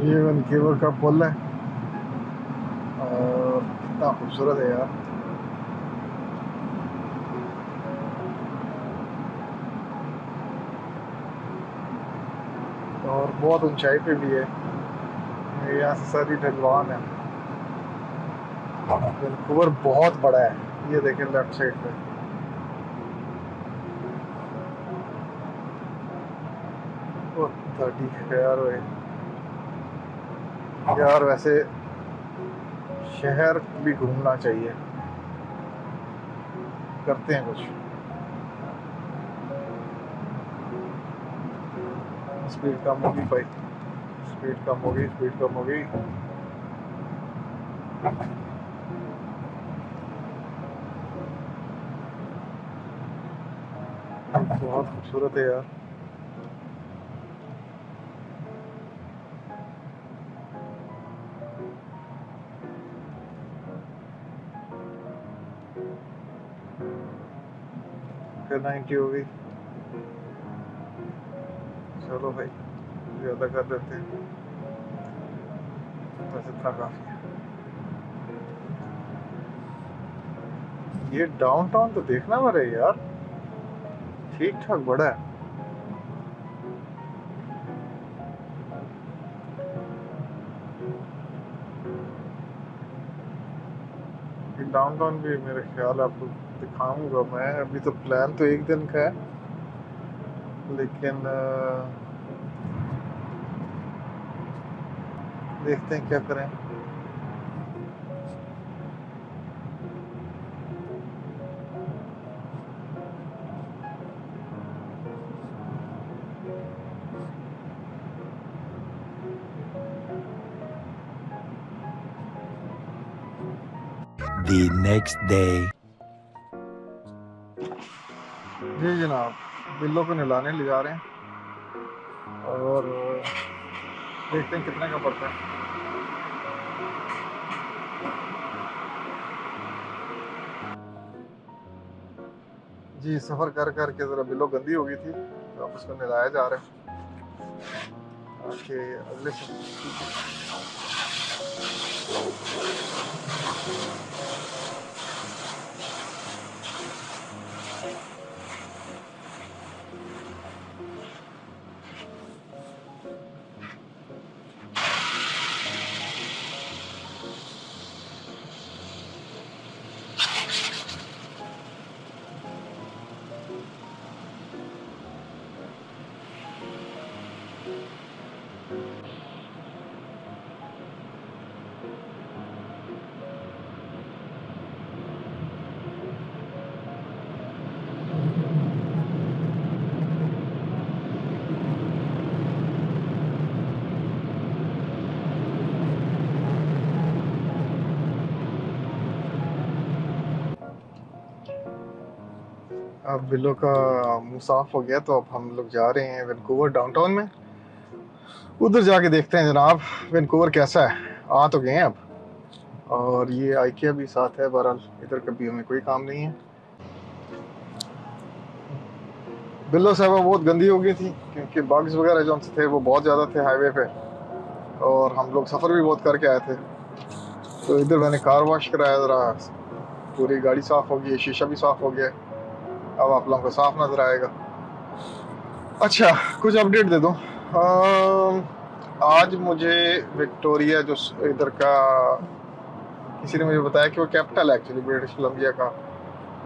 ये वैनकूवर का पुल है और कितना खूबसूरत है यार। और बहुत ऊंचाई पे भी है। यहाँ से सारी ढलवान है। वैनकूवर बहुत बड़ा है। ये देखें लेफ्ट साइड पे। बहुत ठीक है यार। यार वैसे शहर भी घूमना चाहिए। करते हैं कुछ। स्पीड कम होगी भाई। स्पीड कम होगी, स्पीड कम होगी। बहुत खूबसूरत है यार। फिर 90 हो गई। चलो भाई, ज़्यादा कर देते हैं। बस इतना काफ़ी है। ये डाउनटाउन तो देखना पड़े यार। ठीक ठाक बड़ा है। डाउनटाउन भी मेरे ख्याल आपको दिखाऊंगा मैं। अभी तो प्लान तो एक दिन का है, लेकिन देखते हैं क्या करें। The next day. जी जनाब, बिल्लों को नहलाने ले जा रहे हैं और देखते हैं कितने का पड़ता है। जी सफ़र कर कर के ज़रा बिल्लो गंदी हो गई थी, तो अब उसको नहलाया जा रहा है ताकि अगले अब बिल्लो का मुँह साफ हो गया, तो अब हम लोग जा रहे हैं वैनकूवर डाउनटाउन में। उधर जाके देखते हैं जनाब वैनकूवर कैसा है। आ तो गए हैं अब। और ये आइकिया भी साथ है। बहरहाल इधर कभी हमें कोई काम नहीं है। बिल्लो साहबा बहुत गंदी हो गई थी, क्योंकि बग्स वगैरह जो थे वो बहुत ज़्यादा थे हाईवे पे, और हम लोग सफ़र भी बहुत करके आए थे। तो इधर मैंने कार वॉश कराया, ज़रा पूरी गाड़ी साफ़ हो गई, शीशा भी साफ़ हो गया। अब आप लोगों को साफ़ नज़र आएगा। अच्छा, कुछ अपडेट दे दूँ। आज मुझे विक्टोरिया जो इधर का, किसी ने मुझे बताया कि वो कैपिटल है एक्चुअली ब्रिटिश कोलंबिया का।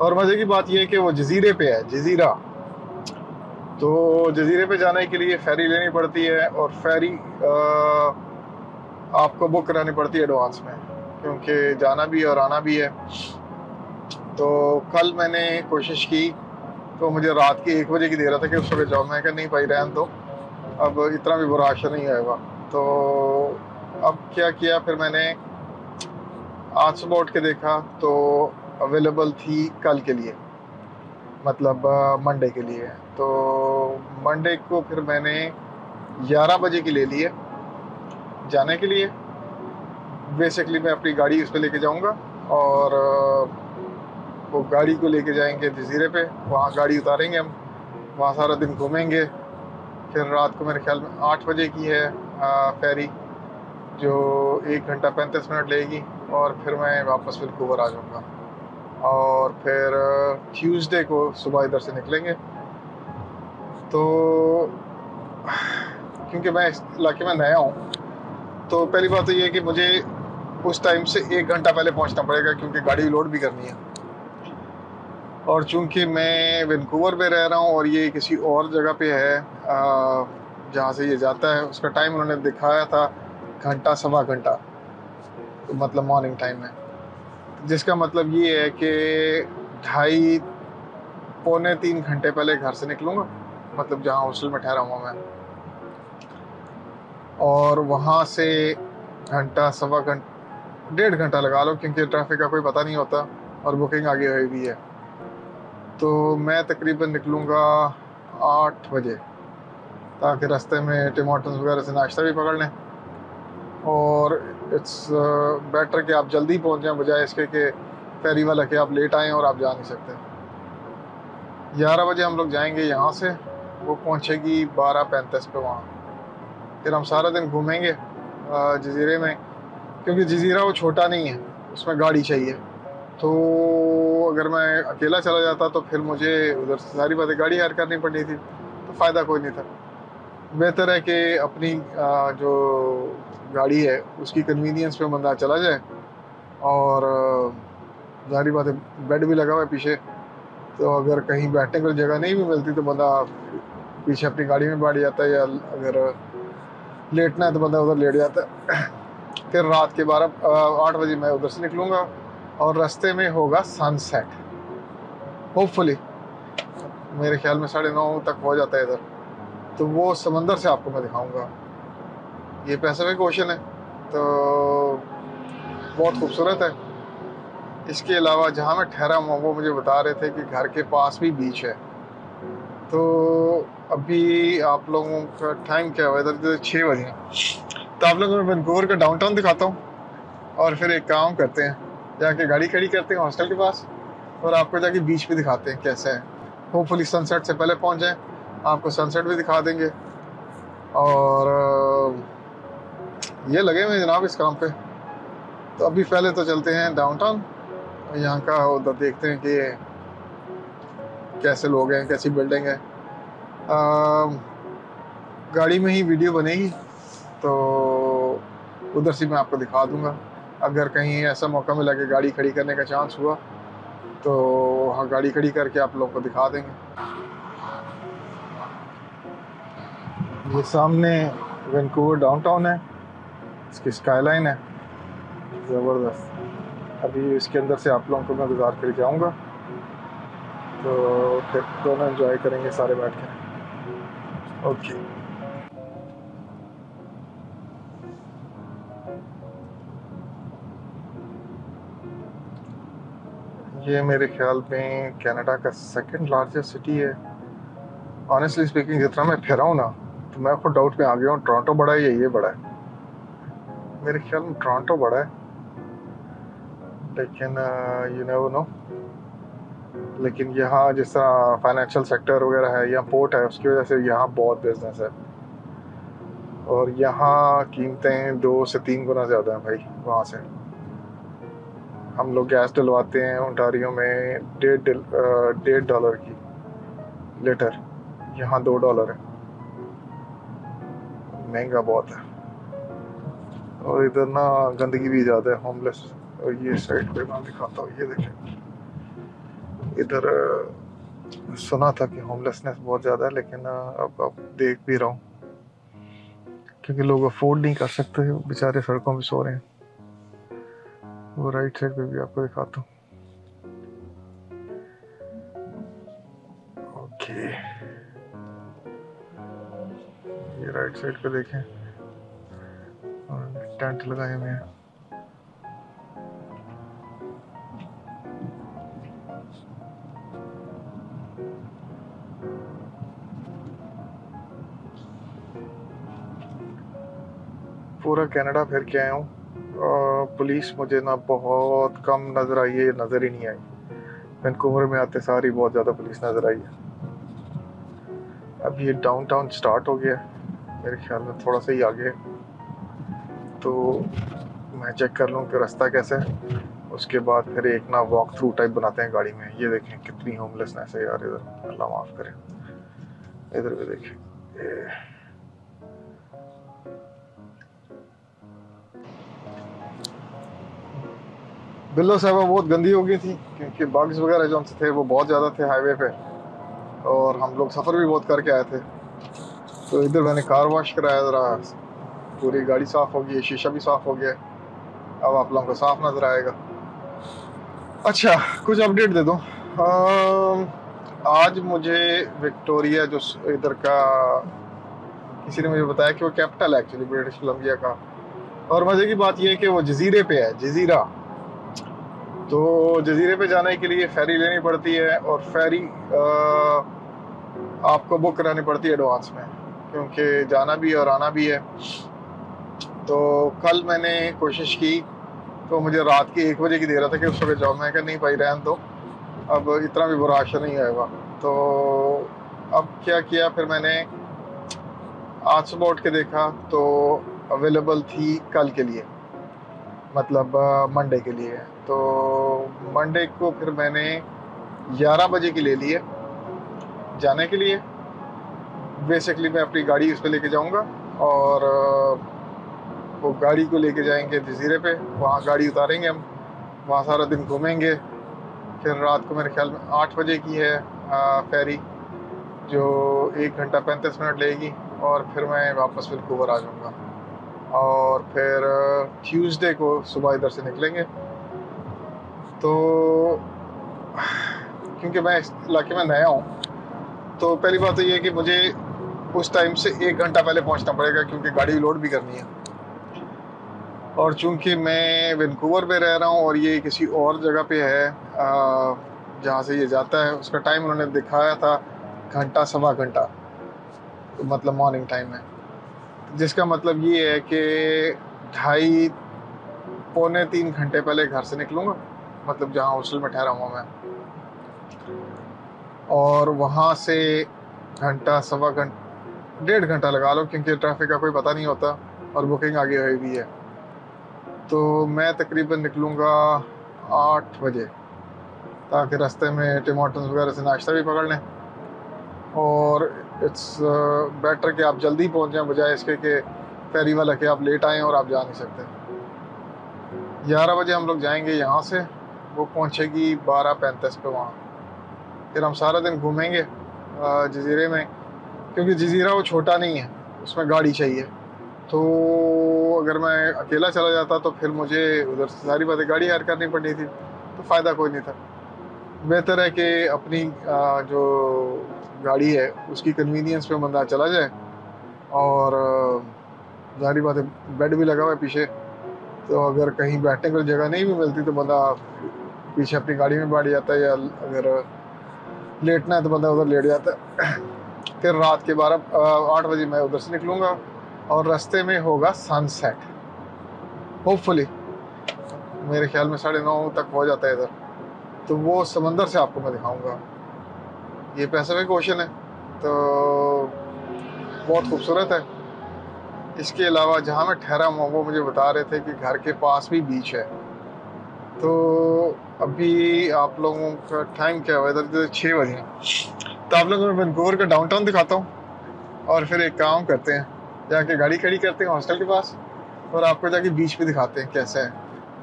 और मज़े की बात यह है कि वो जजीरे पे है, जजीरा। तो जजीरे पे जाने के लिए फेरी लेनी पड़ती है, और फेरी आपको बुक करानी पड़ती है एडवांस में, क्योंकि जाना भी और आना भी है। तो कल मैंने कोशिश की, तो मुझे रात के 1 बजे की दे रहा था कि उस सुबह जाओ। मैं कहा नहीं भाई रहने दो, अब इतना भी बुरा आशा नहीं आएगा। तो अब क्या किया, फिर मैंने आज सुबह उठ के देखा तो अवेलेबल थी कल के लिए, मतलब मंडे के लिए। तो मंडे को फिर मैंने 11 बजे की ले ली है जाने के लिए। बेसिकली मैं अपनी गाड़ी उस पर लेके जाऊंगा, और वो गाड़ी को लेके जाएंगे जजीरे पे। वहाँ गाड़ी उतारेंगे हम, वहाँ सारा दिन घूमेंगे। फिर रात को मेरे ख्याल में 8 बजे की है फेरी, जो 1 घंटा 35 मिनट लेगी, और फिर मैं वापस वैंकूवर आ जाऊँगा। और फिर ट्यूसडे को सुबह इधर से निकलेंगे। तो क्योंकि मैं इस इलाके में नया हूँ, तो पहली बात तो ये है कि मुझे उस टाइम से 1 घंटा पहले पहुँचना पड़ेगा, क्योंकि गाड़ी लोड भी करनी है। और चूंकि मैं वैंकूवर में रह रहा हूँ और ये किसी और जगह पे है जहाँ से ये जाता है, उसका टाइम उन्होंने दिखाया था घंटा सवा घंटा, तो मतलब मॉर्निंग टाइम में, जिसका मतलब ये है कि 2.5 पौने 3 घंटे पहले घर से निकलूँगा, मतलब जहाँ हॉस्टल में ठहरा हुआ मैं, और वहाँ से घंटा सवा घंटा 1.5 घंटा लगा लो, क्योंकि ट्रैफिक का कोई पता नहीं होता और बुकिंग आगे हुई भी है। तो मैं तकरीबन निकलूँगा 8 बजे, ताकि रास्ते में टिम हॉर्टन्स वगैरह से नाश्ता भी पकड़ लें। और इट्स बेटर कि आप जल्दी पहुंच जाएं, बजाय इसके कि फेरी वाला कि आप लेट आएँ और आप जा नहीं सकते। 11 बजे हम लोग जाएंगे यहाँ से, वो पहुंचेगी 12:35 पे वहाँ। फिर हम सारा दिन घूमेंगे जजीरे में, क्योंकि जजीरा वो छोटा नहीं है, उसमें गाड़ी चाहिए। तो अगर मैं अकेला चला जाता तो फिर मुझे उधर से सारी बातें गाड़ी हायर करनी पड़नी थी, तो फ़ायदा कोई नहीं था। बेहतर है कि अपनी जो गाड़ी है उसकी कन्वीनियंस पे बंदा चला जाए, और सारी बातें, बेड भी लगा हुआ है पीछे, तो अगर कहीं बैठने को जगह नहीं भी मिलती तो बंदा पीछे अपनी गाड़ी में बैठ जाता है, या अगर लेटना है तो बंदा उधर लेट जाता है। फिर रात के 8 बजे मैं उधर से निकलूँगा, और रास्ते में होगा सनसेट, होपफुली। मेरे ख्याल में 9:30 तक हो जाता है इधर, तो वो समंदर से आपको मैं दिखाऊंगा। ये पैसिफिक ओशन है, तो बहुत खूबसूरत है। इसके अलावा जहाँ मैं ठहरा हूँ, वो मुझे बता रहे थे कि घर के पास भी बीच है। तो अभी आप लोगों का टाइम क्या हुआ? इधर 6 बजे, तो आप लोगों को मैं वैंकूवर का डाउनटाउन दिखाता हूँ, और फिर एक काम करते हैं, जाके गाड़ी खड़ी करते हैं हॉस्टल के पास, और आपको जाके बीच पे दिखाते हैं कैसा है। होपफुली सनसेट से पहले पहुँच जाएँ, आपको सनसेट भी दिखा देंगे। और ये लगे हुए जनाब इस काम पे। तो अभी पहले तो चलते हैं डाउनटाउन, यहाँ का उधर देखते हैं कि कैसे लोग हैं, कैसी बिल्डिंग है। गाड़ी में ही वीडियो बनेगी, तो उधर से मैं आपको दिखा दूंगा। अगर कहीं ऐसा मौका मिला कि गाड़ी खड़ी करने का चांस हुआ, तो हाँ, गाड़ी खड़ी करके आप लोगों को दिखा देंगे। ये सामने वैंकूवर डाउनटाउन है, इसकी स्काईलाइन है ज़बरदस्त। अभी इसके अंदर से आप लोगों को मैं गुजार कर जाऊँगा, तो फिर दोनों एंजॉय करेंगे सारे बैठ के। ओके। ये मेरे ख्याल में कनाडा का सेकंड लार्जेस्ट सिटी है। ऑनेस्टली स्पीकिंग, जितना मैं फिरा हूँ ना, तो मैं खुद डाउट में आ गया हूँ, टोरंटो बड़ा है या ये बड़ा है। मेरे ख्याल में टोरंटो बड़ा है, लेकिन यू नेवर नो। लेकिन यहाँ जिस तरह फाइनेंशियल सेक्टर वगैरह है, यहाँ पोर्ट है, उसकी वजह से यहाँ बहुत बिजनेस है, और यहाँ कीमतें 2 से 3 गुना ज़्यादा हैं भाई वहाँ से। हम लोग गैस डलवाते हैं ओंटारियो में $1.5 की लीटर, यहाँ $2 है। महंगा बहुत है, और इधर ना गंदगी भी ज़्यादा है, होमलेस। और ये साइड पे मैं दिखाता हूँ, ये देखें, इधर सुना था कि होमलेसनेस बहुत ज़्यादा है, लेकिन अब देख भी रहा हूँ, क्योंकि लोग अफोर्ड नहीं कर सकते, बेचारे सड़कों पे सो रहे हैं। वो राइट साइड पे भी आपको दिखाता हूँ। ओके, ये राइट साइड पे देखें, और टेंट लगाए हुए हैं। पूरा कनाडा फिर के आया हूँ। पुलिस मुझे ना बहुत कम नज़र आई है, नज़र ही नहीं आई। वैंकूवर में आते सारी बहुत ज़्यादा पुलिस नज़र आई है। अब ये डाउनटाउन स्टार्ट हो गया, मेरे ख्याल में थोड़ा सा ही आगे है, तो तो मैं चेक कर लूँ कि रास्ता कैसा है, उसके बाद फिर एक ना वॉक थ्रू टाइप बनाते हैं गाड़ी में। ये देखें कितनी होमलेसनेस है यार इधर, अल्लाह माफ़ करे। इधर भी देखें, बिल्लो साहबा बहुत गंदी हो गई थी क्योंकि बग्स वगैरह जो थे वो बहुत ज़्यादा थे हाईवे पे, और हम लोग सफ़र भी बहुत करके आए थे। तो इधर मैंने कार वॉश कराया, ज़रा पूरी गाड़ी साफ़ हो गई, शीशा भी साफ़ हो गया। अब आप लोगों को साफ़ नज़र आएगा। अच्छा, कुछ अपडेट दे दूँ। आज मुझे विक्टोरिया जो इधर का किसी ने मुझे बताया कि वो कैपिटल है एक्चुअली ब्रिटिश कोलंबिया का, और मज़े की बात यह है कि वो जजीरे पे है, जजीरा। तो जजीरे पे जाने के लिए फेरी लेनी पड़ती है, और फेरी आपको बुक करानी पड़ती है एडवांस में, क्योंकि जाना भी और आना भी है। तो कल मैंने कोशिश की तो मुझे रात के 1 बजे की दे रहा था कि उस वक्त जाओ। मैं कहा नहीं भाई रहने दो, अब इतना भी बुरा आशा नहीं आएगा। तो अब क्या किया, फिर मैंने आज सुबह उठ के देखा तो अवेलेबल थी कल के लिए, मतलब मंडे के लिए। तो मंडे को फिर मैंने 11 बजे की ले लिए जाने के लिए। बेसिकली मैं अपनी गाड़ी उस पर लेके जाऊंगा, और वो गाड़ी को लेके जाएंगे जजीरे पे, वहाँ गाड़ी उतारेंगे हम, वहाँ सारा दिन घूमेंगे। फिर रात को मेरे ख्याल में 8 बजे की है फेरी, जो 1 घंटा 35 मिनट लेगी, और फिर मैं वापस वैंकूवर आ जाऊँगा। और फिर ट्यूसडे को सुबह इधर से निकलेंगे। तो क्योंकि मैं इस इलाके में नया हूँ, तो पहली बात तो ये है कि मुझे उस टाइम से 1 घंटा पहले पहुँचना पड़ेगा, क्योंकि गाड़ी लोड भी करनी है। और चूंकि मैं वैंकूवर में रह रहा हूँ और ये किसी और जगह पे है जहाँ से ये जाता है, उसका टाइम उन्होंने दिखाया था घंटा सवा घंटा, तो मतलब मॉर्निंग टाइम है, जिसका मतलब ये है कि 2.5 पौने 3 घंटे पहले घर से निकलूँगा, मतलब जहाँ हॉस्टल में ठहरा हुआ मैं, और वहाँ से घंटा सवा घंटा 1.5 घंटा लगा लो, क्योंकि ट्रैफिक का कोई पता नहीं होता और बुकिंग आगे हुई भी है। तो मैं तकरीबन निकलूँगा 8 बजे, ताकि रास्ते में टिम हॉर्टन्स वगैरह से नाश्ता भी पकड़ लें। और इट्स बेटर कि आप जल्दी पहुँच जाएं, बजाय इसके कि फेरी वाला कि आप लेट आएँ और आप जा नहीं सकते। 11 बजे हम लोग जाएंगे यहाँ से, वो पहुँचेगी 12:35 पे वहाँ। फिर हम सारा दिन घूमेंगे जजीरे में, क्योंकि जजीरा वो छोटा नहीं है, उसमें गाड़ी चाहिए। तो अगर मैं अकेला चला जाता तो फिर मुझे उधर से सारी बातें गाड़ी हायर करनी पड़नी थी, तो फ़ायदा कोई नहीं था। बेहतर है कि अपनी जो गाड़ी है उसकी कन्वीनियंस पे बंदा चला जाए, और सारी बातें बेड भी लगा हुआ है पीछे, तो अगर कहीं बैठने को जगह नहीं भी मिलती तो बंदा पीछे अपनी गाड़ी में बैठ जाता है, या अगर लेटना है तो बंदा उधर लेट जाता है। फिर रात के 8 बजे मैं उधर से निकलूँगा, और रास्ते में होगा सनसेट, होपफुली मेरे ख्याल में 9:30 तक हो जाता है इधर। तो वो समंदर से आपको मैं दिखाऊंगा। ये पैसिफिक ओशन है, तो बहुत खूबसूरत है। इसके अलावा जहाँ मैं ठहरा हूँ वो मुझे बता रहे थे कि घर के पास भी बीच है। तो अभी आप लोगों का टाइम क्या हुआ, इधर 6 बजे हैं, तो आप लोगों को मैं वैंकूवर का डाउनटाउन दिखाता हूँ, और फिर एक काम करते हैं, जाके गाड़ी खड़ी करते हैं हॉस्टल के पास, और आपको जाके बीच पे दिखाते हैं कैसा है।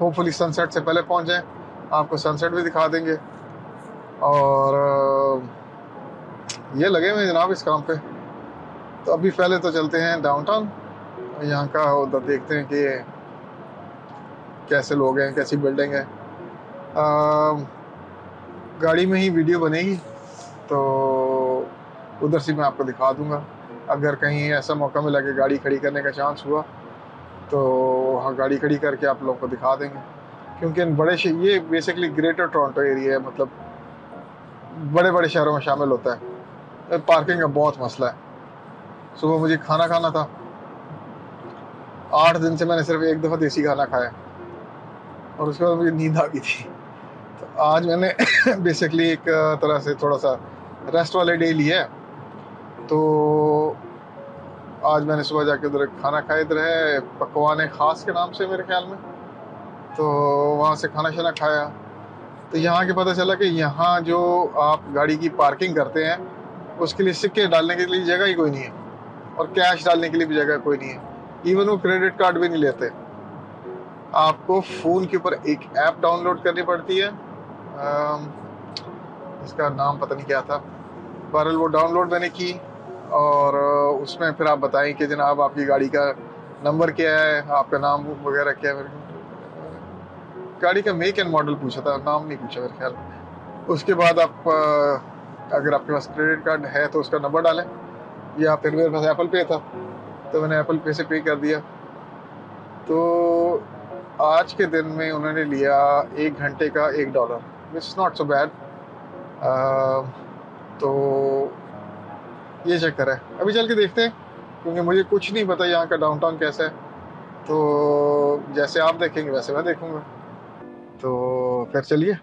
होपफुली सनसेट से पहले पहुंच जाएं, आपको सनसेट भी दिखा देंगे। और ये लगे हुए जनाब इस काम पे। तो अभी पहले तो चलते हैं डाउनटाउन, यहाँ का उधर देखते हैं कि कैसे लोग हैं, कैसी बिल्डिंग है। गाड़ी में ही वीडियो बनेगी, तो उधर से मैं आपको दिखा दूँगा। अगर कहीं ऐसा मौका मिला कि गाड़ी खड़ी करने का चांस हुआ, तो हाँ गाड़ी खड़ी करके आप लोगों को दिखा देंगे। क्योंकि ये बेसिकली ग्रेटर टोरंटो एरिया है, मतलब बड़े बड़े शहरों में शामिल होता है। पार्किंग का बहुत मसला है। सुबह मुझे खाना खाना था, 8 दिन से मैंने सिर्फ 1 दफ़ा देसी खाना खाया, और उसके बाद मुझे नींद आ गई थी। तो आज मैंने बेसिकली एक तरह से थोड़ा सा रेस्ट वाले डे लिया है। तो आज मैंने सुबह जाके उधर खाना खाया, इधर है पकवान ख़ास के नाम से मेरे ख्याल में, तो वहाँ से खाना शाना खाया। तो यहाँ के पता चला कि यहाँ जो आप गाड़ी की पार्किंग करते हैं उसके लिए सिक्के डालने के लिए जगह ही कोई नहीं है, और कैश डालने के लिए भी जगह कोई नहीं है। इवन वो क्रेडिट कार्ड भी नहीं लेते। आपको फ़ोन के ऊपर एक ऐप डाउनलोड करनी पड़ती है, इसका नाम पता नहीं क्या था, बहरहाल वो डाउनलोड मैंने की, और उसमें फिर आप बताएं कि जनाब आपकी गाड़ी का नंबर क्या है, आपका नाम वगैरह क्या है। मेरे गाड़ी का मेक एंड मॉडल पूछा था, नाम नहीं पूछा मेरे ख्याल। उसके बाद आप अगर आपके पास क्रेडिट कार्ड है तो उसका नंबर डालें, या फिर मेरे पास एप्पल पे था तो मैंने एप्पल पे से पे कर दिया। तो आज के दिन में उन्होंने लिया 1 घंटे का $1, इट्स नॉट सो बैड। तो ये चक्कर है, अभी चल के देखते हैं, क्योंकि मुझे कुछ नहीं पता यहाँ का डाउनटाउन कैसा है। तो जैसे आप देखेंगे वैसे मैं देखूँगा, तो फिर चलिए।